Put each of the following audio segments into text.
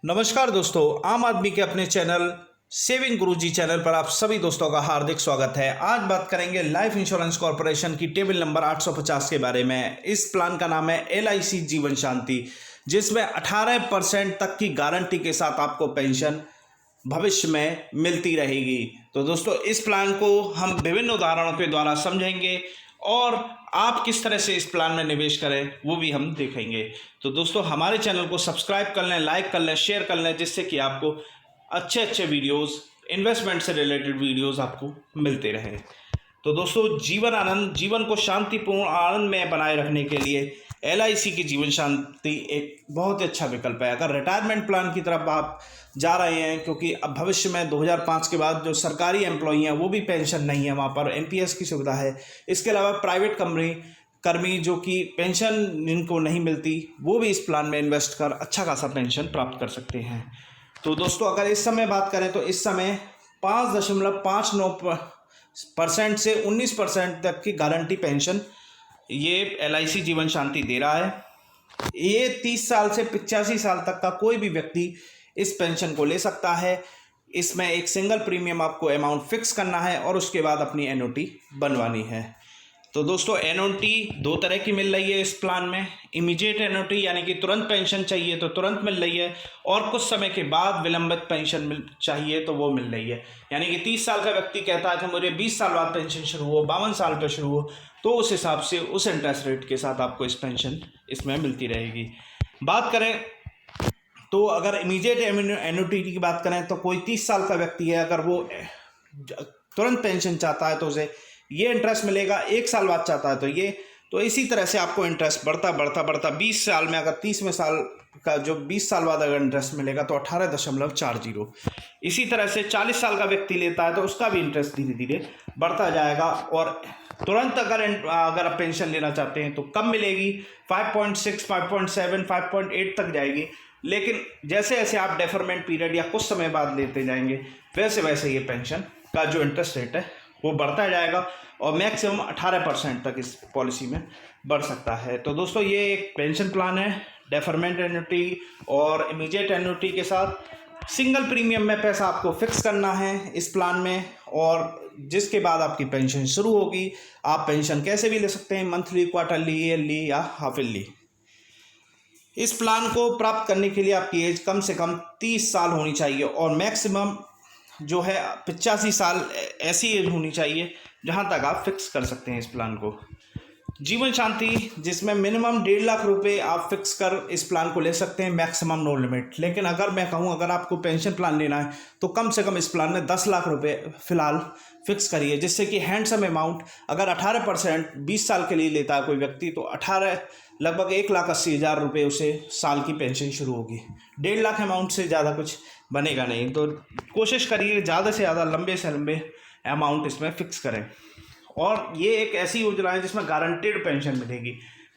नमस्कार दोस्तों, आम आदमी के अपने चैनल सेविंग गुरुजी चैनल पर आप सभी दोस्तों का हार्दिक स्वागत है। आज बात करेंगे लाइफ इंश्योरेंस कॉर्पोरेशन की टेबल नंबर 850 के बारे में। इस प्लान का नाम है LIC जीवन शांति, जिसमें 18% तक की गारंटी के साथ आपको पेंशन भविष्य में मिलती रहेगी। तो दोस्तों, इस प्लान को हम विभिन्न उदाहरणों के द्वारा समझेंगे और आप किस तरह से इस प्लान में निवेश करें वो भी हम देखेंगे। तो दोस्तों, हमारे चैनल को सब्सक्राइब कर लें, लाइक कर लें, शेयर कर लें, जिससे कि आपको अच्छे अच्छे वीडियोस, इन्वेस्टमेंट से रिलेटेड वीडियोस आपको मिलते रहें। तो दोस्तों, जीवन को शांतिपूर्ण आनंद में बनाए रखने के लिए LIC की जीवन शांति एक बहुत ही अच्छा विकल्प है। अगर रिटायरमेंट प्लान की तरफ आप जा रहे हैं, क्योंकि अब भविष्य में 2005 के बाद जो सरकारी एम्प्लॉई हैं वो भी पेंशन नहीं है, वहाँ पर NPS की सुविधा है। इसके अलावा प्राइवेट कर्मी जो कि पेंशन जिनको नहीं मिलती, वो भी इस प्लान में इन्वेस्ट कर अच्छा खासा पेंशन प्राप्त कर सकते हैं। तो दोस्तों, अगर इस समय बात करें तो इस समय 5.59% से 19% तक की गारंटी पेंशन ये LIC जीवन शांति दे रहा है। ये 30 साल से 85 साल तक का कोई भी व्यक्ति इस पेंशन को ले सकता है। इसमें एक सिंगल प्रीमियम आपको अमाउंट फिक्स करना है और उसके बाद अपनी एनओटी बनवानी है। तो दोस्तों, एनओटी दो तरह की मिल रही है इस प्लान में। इमीडिएट एनओटी यानी कि तुरंत पेंशन चाहिए तो तुरंत मिल रही है, और कुछ समय के बाद विलंबित पेंशन चाहिए तो वो मिल रही है। यानी कि 30 साल का व्यक्ति कहता है कि मुझे 20 साल बाद पेंशन शुरू हो, 52 साल पर शुरू हो, तो उस हिसाब से उस इंटरेस्ट रेट के साथ आपको इस पेंशन इसमें मिलती रहेगी। बात करें तो अगर इमीडिएट एन्युटी की बात करें तो कोई 30 साल का व्यक्ति है, अगर वो तुरंत पेंशन चाहता है तो उसे ये इंटरेस्ट मिलेगा। 1 साल बाद चाहता है तो इसी तरह से आपको इंटरेस्ट बढ़ता 20 साल में, अगर 30वें साल का जो 20 साल बाद अगर इंटरेस्ट मिलेगा तो 18.40। इसी तरह से 40 साल का व्यक्ति लेता है तो उसका भी इंटरेस्ट धीरे धीरे बढ़ता जाएगा। और तुरंत अगर आप पेंशन लेना चाहते हैं तो कम मिलेगी, 5.6, 5.7, 5.8 तक जाएगी। लेकिन जैसे जैसे आप डेफरमेंट पीरियड या कुछ समय बाद लेते जाएंगे, वैसे वैसे ये पेंशन का जो इंटरेस्ट रेट है वो बढ़ता जाएगा और मैक्सिमम 18% तक इस पॉलिसी में बढ़ सकता है। तो दोस्तों, ये एक पेंशन प्लान है डेफरमेंट एन्युटी और इमीडिएट एन्युटी के साथ। सिंगल प्रीमियम में पैसा आपको फिक्स करना है इस प्लान में, और जिसके बाद आपकी पेंशन शुरू होगी। आप पेंशन कैसे भी ले सकते हैं, मंथली, क्वार्टरली, ईयरली या हाफ ईयरली। इस प्लान को प्राप्त करने के लिए आपकी एज कम से कम 30 साल होनी चाहिए और मैक्सिमम जो है 85 साल ऐसी एज होनी चाहिए जहां तक आप फिक्स कर सकते हैं इस प्लान को। जीवन शांति, जिसमें मिनिमम 1.5 लाख रुपए आप फिक्स कर इस प्लान को ले सकते हैं, मैक्सिमम नो लिमिट। लेकिन अगर मैं कहूँ, अगर आपको पेंशन प्लान लेना है तो कम से कम इस प्लान में 10 लाख रुपए फिलहाल फिक्स करिए, जिससे कि हैंडसम अमाउंट, अगर 18% 20 साल के लिए लेता है कोई व्यक्ति, तो लगभग 1,80,000 रुपये उसे साल की पेंशन शुरू होगी। 1.5 लाख अमाउंट से ज़्यादा कुछ बनेगा नहीं। तो कोशिश करिए ज़्यादा से ज़्यादा लंबे से लंबे अमाउंट इसमें फिक्स करें। और ये एक ऐसी योजना है जिसमें गारंटेड पेंशन मिलेगी।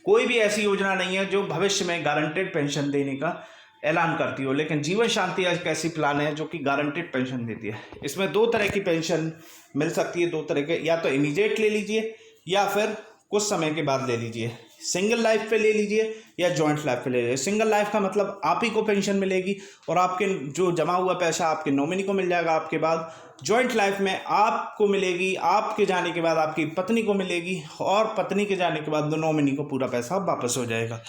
कोई भी ऐसी योजना नहीं है जो भविष्य में गारंटेड पेंशन देने का ऐलान करती हो, लेकिन जीवन शांति एक ऐसी प्लान है जो कि गारंटेड पेंशन देती है। इसमें 2 तरह की पेंशन मिल सकती है, 2 तरह के, या तो इमीडिएट ले लीजिए या फिर कुछ समय के बाद ले लीजिए। सिंगल लाइफ पे ले लीजिए या जॉइंट लाइफ पे ले लीजिए। सिंगल लाइफ का मतलब आप ही को पेंशन मिलेगी और आपके जो जमा हुआ पैसा आपके नॉमिनी को मिल जाएगा आपके बाद। जॉइंट लाइफ में आपको मिलेगी, आपके जाने के बाद आपकी पत्नी को मिलेगी, और पत्नी के जाने के बाद नॉमिनी को पूरा पैसा वापस हो जाएगा।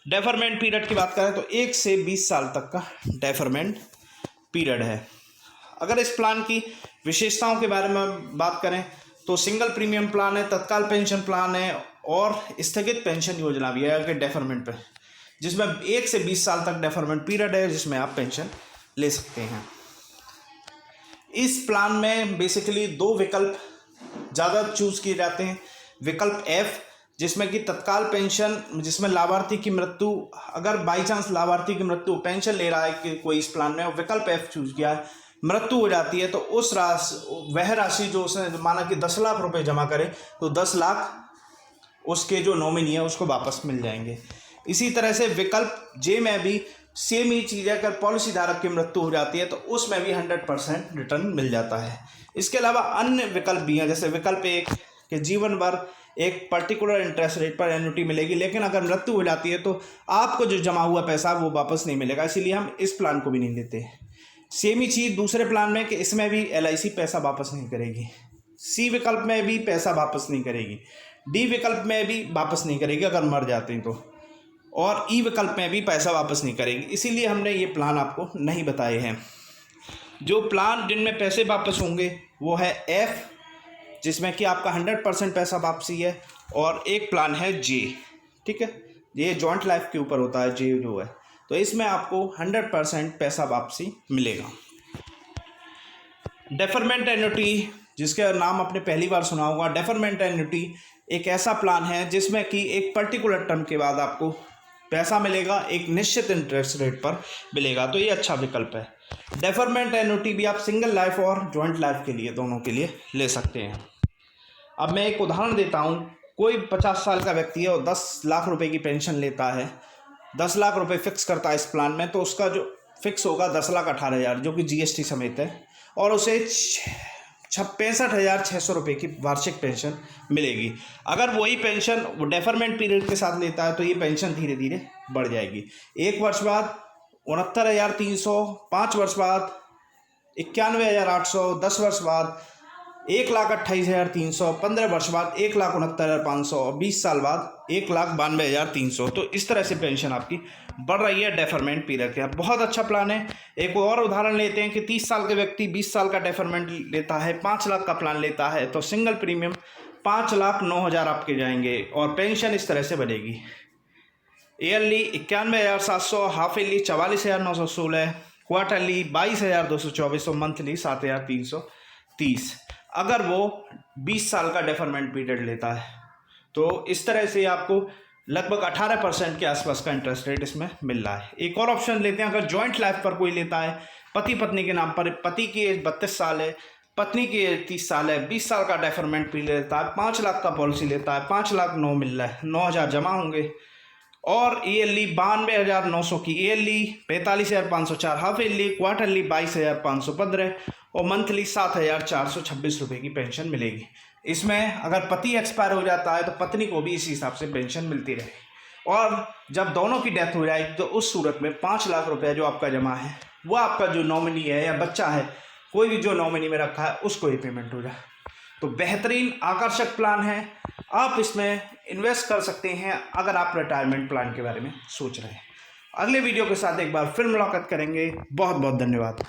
डेफरमेंट पीरियड की बात करें तो 1 से 20 साल तक का डेफरमेंट पीरियड है। अगर इस प्लान की विशेषताओं के बारे में बात करें तो सिंगल प्रीमियम प्लान है, तत्काल पेंशन प्लान है और स्थगित पेंशन योजना भी है डेफरमेंट पे, जिसमें 1 से 20 साल तक डेफरमेंट पीरियड है, जिसमें आप पेंशन ले सकते हैं। इस प्लान में बेसिकली 2 विकल्प ज़्यादा चूज़ किए जाते हैं। विकल्प F, जिसमें कि तत्काल पेंशन, जिसमें लाभार्थी की मृत्यु, अगर बाई चांस लाभार्थी की मृत्यु, पेंशन ले रहा है कि कोई इस प्लान में, विकल्प F चूज़ किया है, मृत्यु हो जाती है तो वह राशि जो उसने माना कि 10 लाख रुपए जमा करे तो 10 लाख उसके जो नॉमिनी है उसको वापस मिल जाएंगे। इसी तरह से विकल्प J में भी सेम ही चीज़ है, अगर पॉलिसी धारक की मृत्यु हो जाती है तो उसमें भी 100% रिटर्न मिल जाता है। इसके अलावा अन्य विकल्प भी हैं, जैसे विकल्प 1 कि जीवन भर एक पर्टिकुलर इंटरेस्ट रेट पर एन्युटी मिलेगी, लेकिन अगर मृत्यु हो जाती है तो आपको जो जमा हुआ पैसा वो वापस नहीं मिलेगा, इसीलिए हम इस प्लान को भी नहीं लेते। सेम ही चीज़ दूसरे प्लान में कि इसमें भी LIC पैसा वापस नहीं करेगी, C विकल्प में भी पैसा वापस नहीं करेगी, D विकल्प में भी वापस नहीं करेगी अगर मर जाते हैं तो, और E विकल्प में भी पैसा वापस नहीं करेगी, इसीलिए हमने ये प्लान आपको नहीं बताए हैं। जो प्लान जिनमें पैसे वापस होंगे वो है F, जिसमें कि आपका 100% पैसा वापसी है, और एक प्लान है J, ठीक है, ये जॉइंट लाइफ के ऊपर होता है J जो है, तो इसमें आपको 100% पैसा वापसी मिलेगा। डेफरमेंट एन्युटी, जिसका नाम आपने पहली बार सुना होगा, डेफरमेंट एन्युटी एक ऐसा प्लान है जिसमें कि एक पर्टिकुलर टर्म के बाद आपको पैसा मिलेगा, एक निश्चित इंटरेस्ट रेट पर मिलेगा, तो ये अच्छा विकल्प है। डेफरमेंट एन्युटी भी आप सिंगल लाइफ और जॉइंट लाइफ के लिए, दोनों के लिए ले सकते हैं। अब मैं एक उदाहरण देता हूँ। कोई 50 साल का व्यक्ति है और 10 लाख रुपए की पेंशन लेता है, 10 लाख रुपए फिक्स करता है इस प्लान में, तो उसका जो फिक्स होगा 10,18,000 जो कि GST समेत है, और उसे 65,600 रुपये की वार्षिक पेंशन मिलेगी। अगर वही पेंशन वो डेफरमेंट पीरियड के साथ लेता है तो ये पेंशन धीरे धीरे बढ़ जाएगी। 1 वर्ष बाद 69,300, 5 वर्ष बाद 91,800, 10 वर्ष बाद 1,28,300, 15 वर्ष बाद 1,69,500 और 20 साल बाद 1,92,300। तो इस तरह से पेंशन आपकी बढ़ रही है डेफरमेंट पीरियड के। बहुत अच्छा प्लान है। एक और उदाहरण लेते हैं कि 30 साल के व्यक्ति 20 साल का डेफरमेंट लेता है, 5 लाख का प्लान लेता है, तो सिंगल प्रीमियम 5,09,000 आपके जाएंगे और पेंशन इस तरह से बढ़ेगी। ईयरली 91,700, हाफ ईयरली 44,916, क्वार्टरली 22,224 और मंथली 7,330 अगर वो 20 साल का डेफरमेंट पीरियड लेता है। तो इस तरह से आपको लगभग 18% के आसपास का इंटरेस्ट रेट इसमें मिल रहा है। एक और ऑप्शन लेते हैं, अगर जॉइंट लाइफ पर कोई लेता है, पति पत्नी के नाम पर, पति की एज 32 साल है, पत्नी की एज 30 साल है, 20 साल का डेफरमेंट पीरियड लेता है, 5 लाख का पॉलिसी लेता है, 5,09,000 मिल रहा है, 9,000 जमा होंगे, और ईयरली 92,900 की ईयरली, 45,504 हाफ ईयरली, क्वार्टरली 22,515 और मंथली 7,426 रुपये की पेंशन मिलेगी। इसमें अगर पति एक्सपायर हो जाता है तो पत्नी को भी इसी हिसाब से पेंशन मिलती रहेगी, और जब दोनों की डेथ हो जाएगी तो उस सूरत में 5 लाख रुपये जो आपका जमा है वो आपका जो नॉमिनी है या बच्चा है, कोई भी जो नॉमिनी में रखा है, उसको ही पेमेंट हो जाए। तो बेहतरीन आकर्षक प्लान है, आप इसमें इन्वेस्ट कर सकते हैं अगर आप रिटायरमेंट प्लान के बारे में सोच रहे हैं। अगले वीडियो के साथ एक बार फिर मुलाकात करेंगे। बहुत बहुत धन्यवाद।